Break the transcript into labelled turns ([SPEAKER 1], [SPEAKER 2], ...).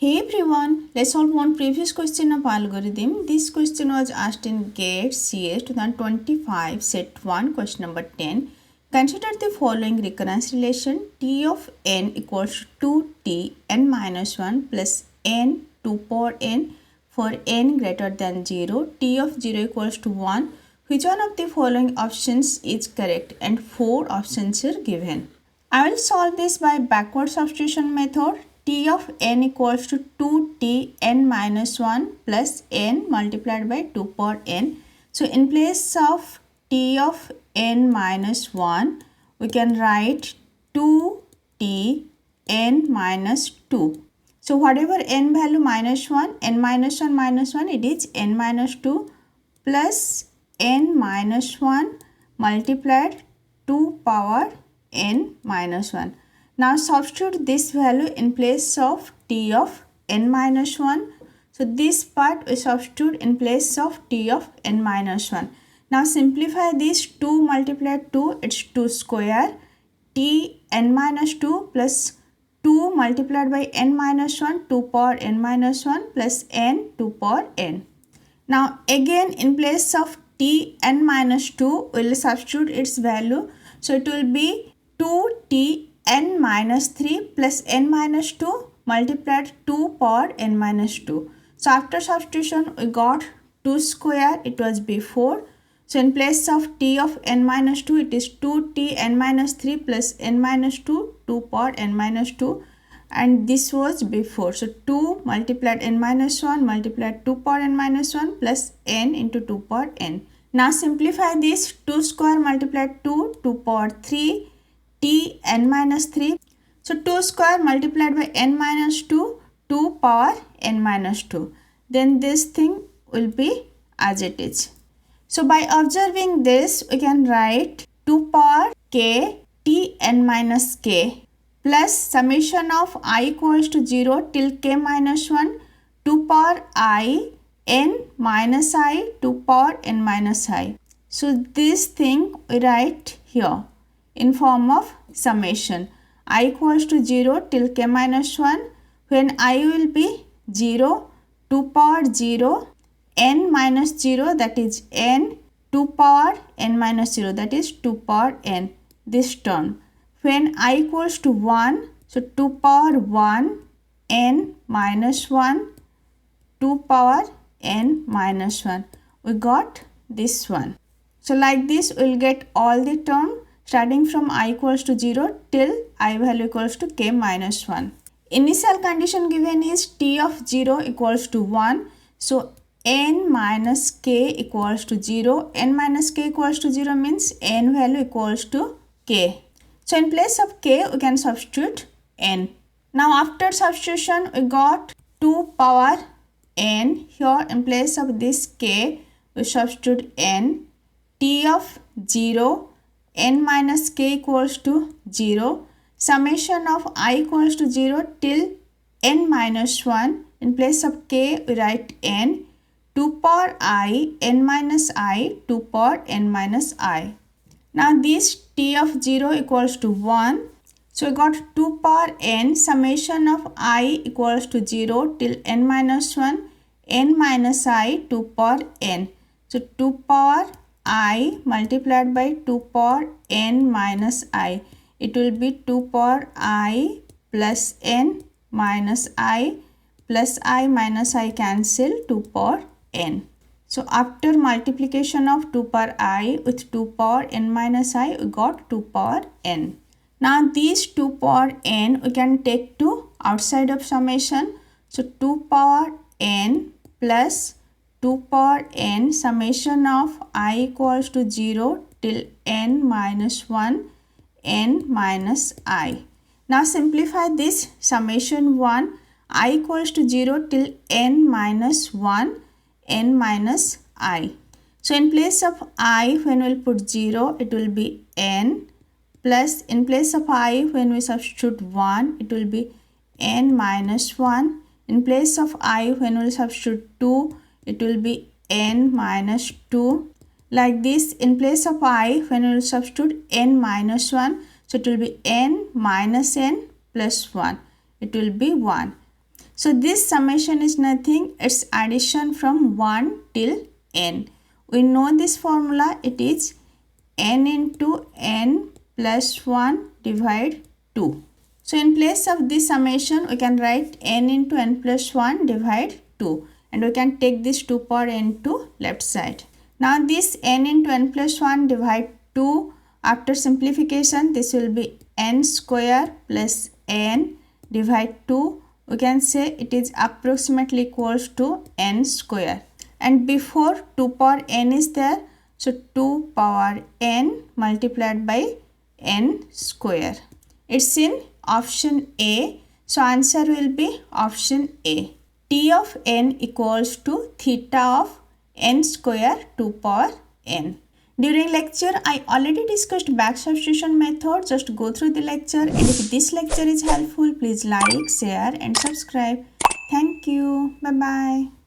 [SPEAKER 1] Hey everyone, let's solve one previous question of algorithm. This question was asked in GATE CS 2025 set 1 question number 10. Consider the following recurrence relation. T of n equals to 2t n minus 1 plus n 2 power n for n greater than 0. T of 0 equals to 1. Which one of the following options is correct? And 4 options are given. I will solve this by backward substitution method. T of n equals to 2t n minus 1 plus n multiplied by 2 power n. So in place of t of n minus 1, we can write 2t n minus 2. So whatever n value minus 1, n minus 1 minus 1, it is n minus 2 plus n minus 1 multiplied 2 power n minus 1. Now substitute this value in place of t of n minus 1. So this part we substitute in place of t of n minus 1. Now simplify this. 2 multiplied 2, it's 2 square. T n minus 2 plus 2 multiplied by n minus 1, 2 power n minus 1 plus n 2 power n. Now again in place of t n minus 2, we will substitute its value. So it will be 2t n minus 3 plus n minus 2 multiplied 2 power n minus 2. So after substitution we got 2 square, it was before. So in place of t of n minus 2, it is 2t n minus 3 plus n minus 2, 2 power n minus 2, and this was before. So 2 multiplied n minus 1 multiplied 2 power n minus 1 plus n into 2 power n. Now simplify this. 2 square multiplied 2, 2 power 3, t n minus 3. So 2 square multiplied by n minus 2, 2 power n minus 2. Then this thing will be as it is. So by observing this, we can write 2 power k t n minus k plus summation of I equals to 0 till k minus 1, 2 power I n minus I 2 power n minus I. So this thing we write here in form of summation. I equals to 0 till k minus 1, when I will be 0, 2 power 0, n minus 0, that is n, 2 power n minus 0, that is 2 power n, this term. When I equals to 1, so 2 power 1, n minus 1, 2 power n minus 1. We got this one. So like this we will get all the term starting from I equals to 0 till I value equals to k minus 1. Initial condition given is t of 0 equals to 1. So n minus k equals to 0. N minus k equals to 0 means n value equals to k. So in place of k we can substitute n. Now after substitution we got 2 power n. Here in place of this k we substitute n. T of 0, n minus k equals to 0. Summation of I equals to 0 till n minus 1. In place of k we write n. 2 power I n minus I 2 power n minus I. Now this t of 0 equals to 1. So we got 2 power n. Summation of I equals to 0 till n minus 1, n minus I 2 power n. So 2 power I multiplied by 2 power n minus I. It will be 2 power I plus n minus I plus I minus I cancel 2 power n. So after multiplication of 2 power I with 2 power n minus I, we got 2 power n. Now these 2 power n we can take to outside of summation. So 2 power n plus 2 power n summation of I equals to 0 till n minus 1, n minus I. Now simplify this. Summation 1, I equals to 0 till n minus 1, n minus I. So in place of I, when we will put 0, it will be n, plus in place of I, when we substitute 1, it will be n minus 1. In place of I, when we substitute 2, it will be n minus 2. Like this, in place of I, when we will substitute n minus 1, so it will be n minus n plus 1. It will be 1. So this summation is nothing, it's addition from 1 till n. We know this formula, it is n into n plus 1 divide 2. So in place of this summation, we can write n into n plus 1 divide 2. And we can take this 2 power n to left side. Now this n into n plus 1 divide 2, after simplification, this will be n square plus n divide 2. We can say it is approximately equals to n square. And before 2 power n is there, so 2 power n multiplied by n square. It's in option A. So answer will be option A. T of n equals to theta of n square 2 power n. During lecture, I already discussed back substitution method. Just go through the lecture, and if this lecture is helpful, please like, share and subscribe. Thank you. Bye-bye.